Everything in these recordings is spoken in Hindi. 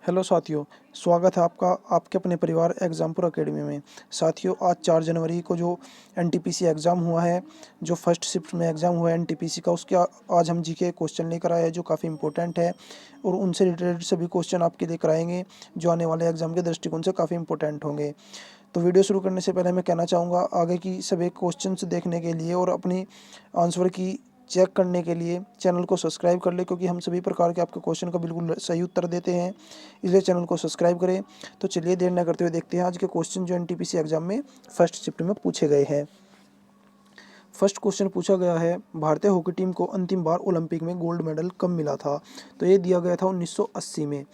हेलो साथियों, स्वागत है आपका आपके अपने परिवार एग्ज़ामपुर एकेडमी में। साथियों, आज 4 जनवरी को जो एनटीपीसी एग्ज़ाम हुआ है, जो फर्स्ट शिफ्ट में एग्ज़ाम हुआ है एनटीपीसी का, उसके आज हम जीके क्वेश्चन लेकर आए हैं जो काफ़ी इंपॉर्टेंट है और उनसे रिलेटेड सभी क्वेश्चन आपके लेकर आएंगे जो आने वाले एग्ज़ाम के दृष्टिकोण से काफ़ी इंपॉर्टेंट होंगे। तो वीडियो शुरू करने से पहले मैं कहना चाहूँगा, आगे की सभी क्वेश्चंस देखने के लिए और अपनी आंसर की चेक करने के लिए चैनल को सब्सक्राइब कर ले, क्योंकि हम सभी प्रकार के आपके क्वेश्चन का बिल्कुल सही उत्तर देते हैं, इसलिए चैनल को सब्सक्राइब करें। तो चलिए देर न करते हुए देखते हैं आज के क्वेश्चन जो एनटीपीसी एग्जाम में फर्स्ट शिफ्ट में पूछे गए हैं। फर्स्ट क्वेश्चन पूछा गया है, भारतीय हॉकी टीम को अंतिम बार ओलंपिक में गोल्ड मेडल कब मिला था? तो ये दिया गया था 1980 में।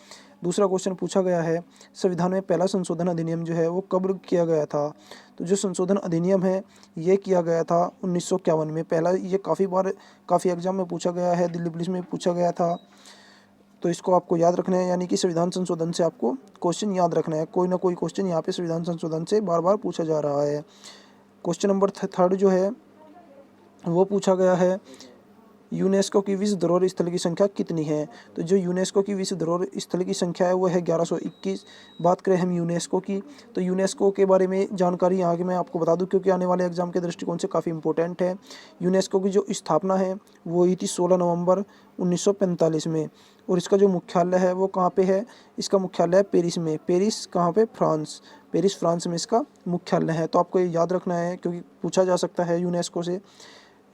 दूसरा क्वेश्चन पूछा गया है, संविधान में पहला संशोधन अधिनियम जो है वो कब किया गया था? तो जो संशोधन अधिनियम है ये किया गया था 1951 में। पहला ये काफ़ी एग्जाम में पूछा गया है, दिल्ली पुलिस में पूछा गया था, तो इसको आपको याद रखना है। यानी कि संविधान संशोधन से आपको क्वेश्चन याद रखना है, कोई ना कोई क्वेश्चन यहाँ पे संविधान संशोधन से बार बार पूछा जा रहा है। क्वेश्चन नंबर थर्ड जो है वो पूछा गया है, यूनेस्को की विश्व धरोहर स्थल की संख्या कितनी है? तो जो यूनेस्को की विश्व धरोहर स्थल की संख्या है वो है 1121। बात करें हम यूनेस्को की, तो यूनेस्को के बारे में जानकारी यहाँ की मैं आपको बता दूं, क्योंकि आने वाले एग्जाम के दृष्टिकोण से काफ़ी इंपॉर्टेंट है। यूनेस्को की जो स्थापना है वो हुई थी 16 नवंबर 1945 में, और इसका जो मुख्यालय है वो कहाँ पे है? इसका मुख्यालय है पेरिस में। पेरिस कहाँ पे? फ्रांस। पेरिस फ्रांस में इसका मुख्यालय है। तो आपको ये याद रखना है, क्योंकि पूछा जा सकता है यूनेस्को से।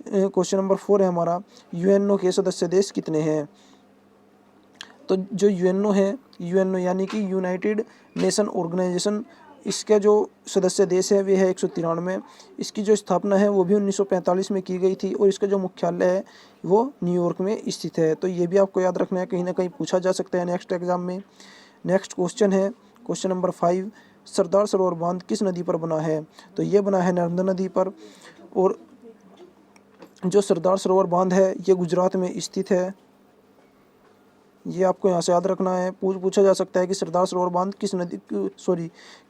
क्वेश्चन नंबर 4 है हमारा, यूएनओ के सदस्य देश कितने हैं? तो जो यूएनओ है, यूएनओ यानी कि यूनाइटेड नेशन ऑर्गेनाइजेशन, इसका जो सदस्य देश है वे है 193। इसकी जो स्थापना है वो भी 1945 में की गई थी, और इसका जो मुख्यालय है वो न्यूयॉर्क में स्थित है। तो ये भी आपको याद रखना है, कहीं ना कहीं पूछा जा सकता है नेक्स्ट एग्जाम में। नेक्स्ट क्वेश्चन है क्वेश्चन नंबर 5, सरदार सरोवर बांध किस नदी पर बना है? तो ये बना है नर्मदा नदी पर, और जो सरदार सरोवर बांध है ये गुजरात में स्थित है। ये आपको यहाँ से याद रखना है। पूछा जा सकता है कि सरदार सरोवर बांध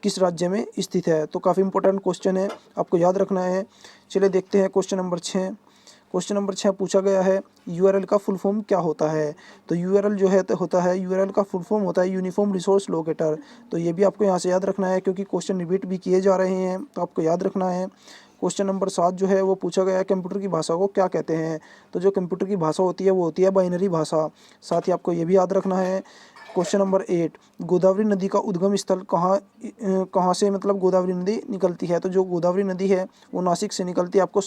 किस राज्य में स्थित है? तो काफ़ी इंपॉर्टेंट क्वेश्चन है, आपको याद रखना है। चलिए देखते हैं क्वेश्चन नंबर 6। क्वेश्चन नंबर 6 पूछा गया है, यूआरएल का फुल फॉर्म क्या होता है? तो यूआरएल जो है होता है, यूआरएल का फुल फॉर्म होता है यूनिफॉर्म रिसोर्स लोकेटर। तो ये भी आपको यहाँ से याद रखना है, क्योंकि क्वेश्चन रिपीट भी किए जा रहे हैं, तो आपको याद रखना है। क्वेश्चन नंबर 7 जो है वो पूछा गया है, कंप्यूटर की भाषा को क्या कहते हैं? तो जो कंप्यूटर की भाषा होती है वो होती है बाइनरी भाषा। साथ ही आपको ये भी याद रखना है। क्वेश्चन नंबर 8, गोदावरी नदी का उद्गम स्थल कहाँ से मतलब गोदावरी नदी निकलती है? तो जो गोदावरी नदी है वो नासिक से निकलती है। आपको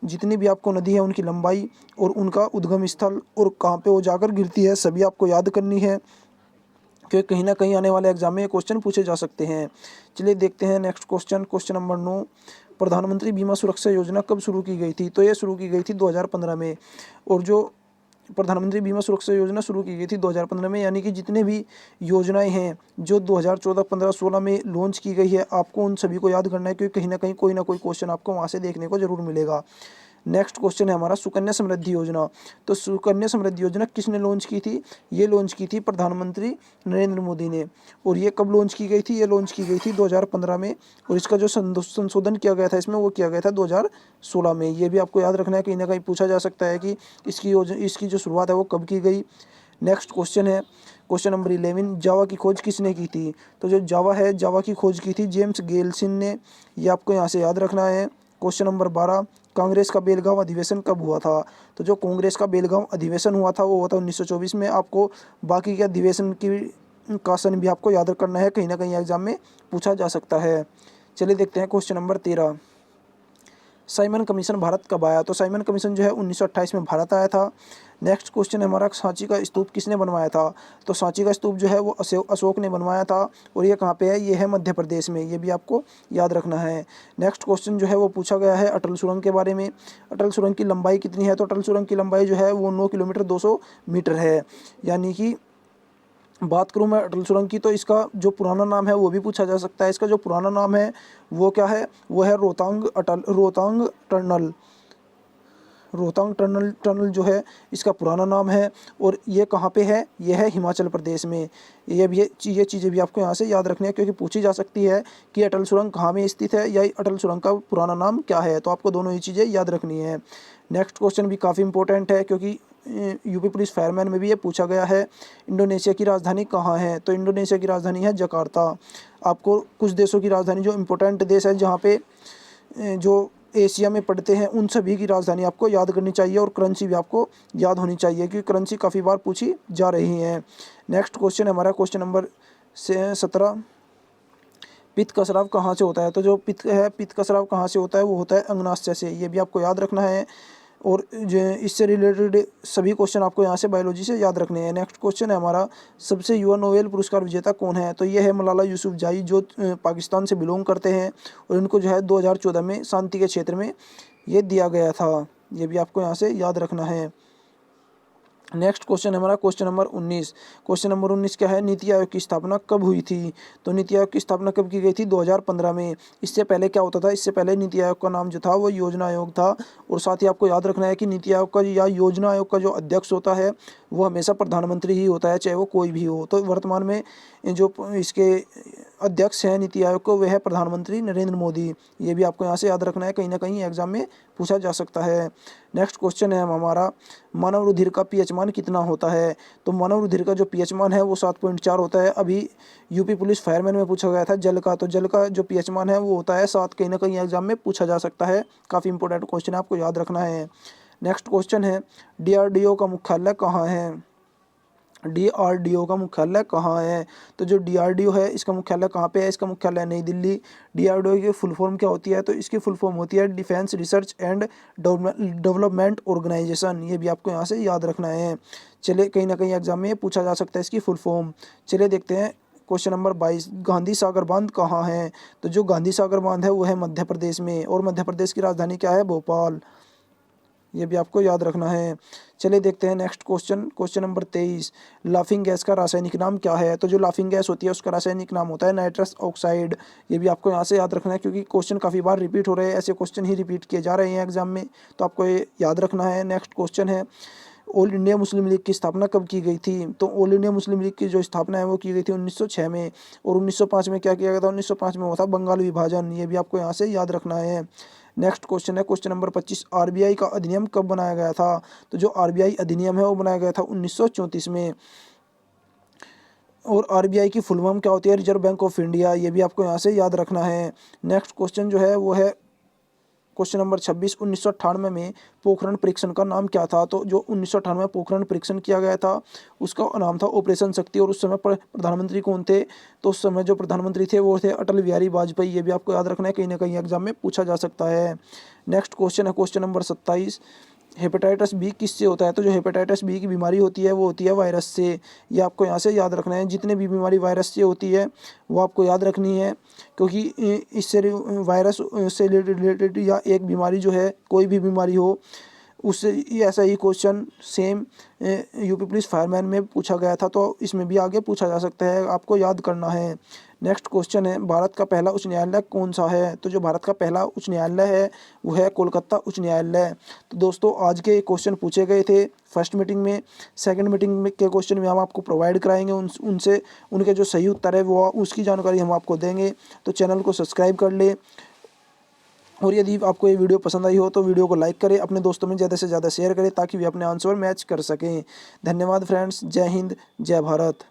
जितनी भी आपको नदी है उनकी लंबाई और उनका उद्गम स्थल और कहाँ पे वो जाकर गिरती है सभी आपको याद करनी है, क्योंकि कहीं ना कहीं आने वाले एग्जाम में ये क्वेश्चन पूछे जा सकते हैं। चलिए देखते हैं नेक्स्ट क्वेश्चन। क्वेश्चन नंबर 9, प्रधानमंत्री बीमा सुरक्षा योजना कब शुरू की गई थी? तो ये शुरू की गई थी 2015 में। और जो प्रधानमंत्री बीमा सुरक्षा योजना शुरू की गई थी 2015 में, यानी कि जितने भी योजनाएं हैं जो 2014, 15, 16 में लॉन्च की गई है, आपको उन सभी को याद करना है, क्योंकि कहीं ना कहीं कोई ना कोई क्वेश्चन आपको वहाँ से देखने को जरूर मिलेगा। नेक्स्ट क्वेश्चन है हमारा, सुकन्या समृद्धि योजना। तो सुकन्या समृद्धि योजना किसने लॉन्च की थी? ये लॉन्च की थी प्रधानमंत्री नरेंद्र मोदी ने। और ये कब लॉन्च की गई थी? ये लॉन्च की गई थी 2015 में, और इसका जो संशोधन किया गया था इसमें वो किया गया था 2016 में। ये भी आपको याद रखना है, कहीं ना कहीं पूछा जा सकता है कि इसकी जो शुरुआत है वो कब की गई। नेक्स्ट क्वेश्चन है क्वेश्चन नंबर 11, जावा की खोज किसने की थी? तो जो जावा है, जावा की खोज की थी जेम्स गेल्सिन ने। ये आपको यहाँ से याद रखना है। क्वेश्चन नंबर 12, कांग्रेस का बेलगांव अधिवेशन कब हुआ था? तो जो कांग्रेस का बेलगांव अधिवेशन हुआ था वो हुआ था 1924 में। आपको बाकी के अधिवेशन का सन भी आपको याद करना है, कहीं ना कहीं एग्जाम में पूछा जा सकता है। चलिए देखते हैं question number 13, Simon commission Bharat कब आया? तो साइमन कमीशन जो है 1928 में भारत आया था। नेक्स्ट क्वेश्चन है हमारा, सांची का स्तूप किसने बनवाया था? तो सांची का स्तूप जो है वो अशोक ने बनवाया था, और ये कहाँ पे है? ये है मध्य प्रदेश में। ये भी आपको याद रखना है। नेक्स्ट क्वेश्चन जो है वो पूछा गया है अटल सुरंग के बारे में। अटल सुरंग की लंबाई कितनी है? तो अटल सुरंग की लंबाई जो है वो 9 किलोमीटर 200 मीटर है। यानी कि बात करूं मैं अटल सुरंग की, तो इसका जो पुराना नाम है वो भी पूछा जा सकता है। इसका जो पुराना नाम है वो क्या है? वो है रोहतांग टनल जो है इसका पुराना नाम है, और ये कहाँ पे है? ये है हिमाचल प्रदेश में। ये चीज़ें भी आपको यहाँ से याद रखनी है, क्योंकि पूछी जा सकती है कि अटल सुरंग कहाँ में स्थित है या अटल सुरंग का पुराना नाम क्या है। तो आपको दोनों ही चीज़ें याद रखनी है। नेक्स्ट क्वेश्चन भी काफ़ी इंपॉर्टेंट है, क्योंकि यूपी पुलिस फायरमैन में भी ये पूछा गया है। इंडोनेशिया की राजधानी कहाँ है? तो इंडोनेशिया की राजधानी है जकार्ता। आपको कुछ देशों की राजधानी जो इम्पोर्टेंट देश है जहाँ पे जो एशिया में पड़ते हैं उन सभी की राजधानी आपको याद करनी चाहिए और करेंसी भी आपको याद होनी चाहिए क्योंकि करेंसी काफ़ी बार पूछी जा रही है। नेक्स्ट क्वेश्चन हमारा क्वेश्चन नंबर 17। पित्त का स्राव कहाँ से होता है? तो जो पित्त का स्राव कहाँ से होता है? वो होता है अंगनाशय से। ये भी आपको याद रखना है और जो इससे रिलेटेड सभी क्वेश्चन आपको यहाँ से बायोलॉजी से याद रखने हैं। नेक्स्ट क्वेश्चन है हमारा, सबसे युवा नोबेल पुरस्कार विजेता कौन है? तो ये है मलाला यूसुफजाई जो पाकिस्तान से बिलोंग करते हैं और इनको जो है 2014 में शांति के क्षेत्र में ये दिया गया था। ये भी आपको यहाँ से याद रखना है। नेक्स्ट क्वेश्चन हमारा क्वेश्चन नंबर 19। क्वेश्चन नंबर 19 क्या है? नीति आयोग की स्थापना कब हुई थी? तो नीति आयोग की स्थापना कब की गई थी? 2015 में। इससे पहले क्या होता था? इससे पहले नीति आयोग का नाम जो था वो योजना आयोग था। और साथ ही आपको याद रखना है कि नीति आयोग का या योजना आयोग का जो अध्यक्ष होता है वो हमेशा प्रधानमंत्री ही होता है, चाहे वो कोई भी हो। तो वर्तमान में जो इसके अध्यक्ष हैं नीति आयोग को, वह है प्रधानमंत्री नरेंद्र मोदी। ये भी आपको यहाँ से याद रखना है, कहीं ना कहीं एग्जाम में पूछा जा सकता है। नेक्स्ट क्वेश्चन है हमारा, मानव रुधिर का पीएच मान कितना होता है? तो मानव रुधिर का जो पीएच मान है वो 7.4 होता है। अभी यूपी पुलिस फायरमैन में पूछा गया था जल का, तो जल का जो पीएच मान है वो होता है 7। कहीं ना कहीं एग्जाम में पूछा जा सकता है, काफ़ी इंपॉर्टेंट क्वेश्चन है, आपको याद रखना है। नेक्स्ट क्वेश्चन है, डीआरडीओ का मुख्यालय कहाँ है? डीआरडीओ का मुख्यालय कहाँ है? तो जो डीआरडीओ है इसका मुख्यालय कहाँ पे है? इसका मुख्यालय नई दिल्ली। डीआरडीओ की फुल फॉर्म क्या होती है? तो इसकी फुल फॉर्म होती है defence research and development organisation. ये भी आपको यहाँ से याद रखना है। चलिए, कहीं ना कहीं एग्जाम में ये पूछा जा सकता है इसकी फुल फॉर्म। चलिए देखते हैं क्वेश्चन नंबर 22, गांधी सागर बांध कहाँ है? तो जो गांधी सागर बांध है वो है मध्य प्रदेश में और मध्य प्रदेश की राजधानी क्या है? भोपाल। ये भी आपको याद रखना है। चलिए देखते हैं next question, question number 23, laughing gas का रासायनिक नाम क्या है? तो जो लाफिंग गैस होती है उसका रासायनिक नाम होता है नाइट्रस ऑक्साइड। ये भी आपको यहाँ से याद रखना है क्योंकि क्वेश्चन काफ़ी बार रिपीट हो रहे हैं, ऐसे क्वेश्चन ही रिपीट किए जा रहे हैं एग्जाम में, तो आपको ये याद रखना है। नेक्स्ट क्वेश्चन है, ऑल इंडिया मुस्लिम लीग की स्थापना कब की गई थी? तो ऑल इंडिया मुस्लिम लीग की जो स्थापना है वो की गई थी 1906 में। और 1905 में क्या किया गया था? 1905 में हुआ था बंगाल विभाजन। ये भी आपको यहाँ से याद रखना है। नेक्स्ट क्वेश्चन है क्वेश्चन नंबर 25, आरबीआई का अधिनियम कब बनाया गया था? तो जो आरबीआई अधिनियम है वो बनाया गया था 1934 में। और आरबीआई की फुल फॉर्म क्या होती है? Reserve bank of India. ये भी आपको यहाँ से याद रखना है। नेक्स्ट क्वेश्चन जो है वो है क्वेश्चन नंबर 26, 1998 में पोखरण परीक्षण का नाम क्या था? तो जो 1998 में पोखरण परीक्षण किया गया था उसका नाम था ऑपरेशन शक्ति। और उस समय पर प्रधानमंत्री कौन थे? तो उस समय जो प्रधानमंत्री थे वो थे अटल बिहारी वाजपेयी। ये भी आपको याद रखना है, कहीं ना कहीं एग्जाम में पूछा जा सकता है। नेक्स्ट क्वेश्चन है क्वेश्चन नंबर 27, हेपेटाइटिस बी किससे होता है? तो जो हेपेटाइटिस बी की बीमारी होती है वो होती है वायरस से। ये आपको यहाँ से याद रखना है। जितने भी बीमारी वायरस से होती है वो आपको याद रखनी है क्योंकि इससे वायरस से रिलेटेड या एक बीमारी जो है, कोई भी बीमारी हो उससे ऐसा ही question same UP police fireman में पूछा गया था, तो इसमें भी आगे पूछा जा सकता है, आपको याद करना है। नेक्स्ट क्वेश्चन है, भारत का पहला उच्च न्यायालय कौन सा है? तो जो भारत का पहला उच्च न्यायालय है वो है कोलकाता उच्च न्यायालय। तो दोस्तों आज के क्वेश्चन पूछे गए थे फर्स्ट मीटिंग में। सेकंड मीटिंग में के क्वेश्चन भी हम आपको प्रोवाइड कराएंगे, उनसे उनके जो सही उत्तर है वो उसकी जानकारी हम आपको देंगे। तो चैनल को सब्सक्राइब कर ले और यदि आपको ये वीडियो पसंद आई हो तो वीडियो को लाइक करें, अपने दोस्तों में ज़्यादा से ज़्यादा शेयर करें ताकि वे अपने आंसर मैच कर सकें। धन्यवाद फ्रेंड्स, जय हिंद, जय भारत।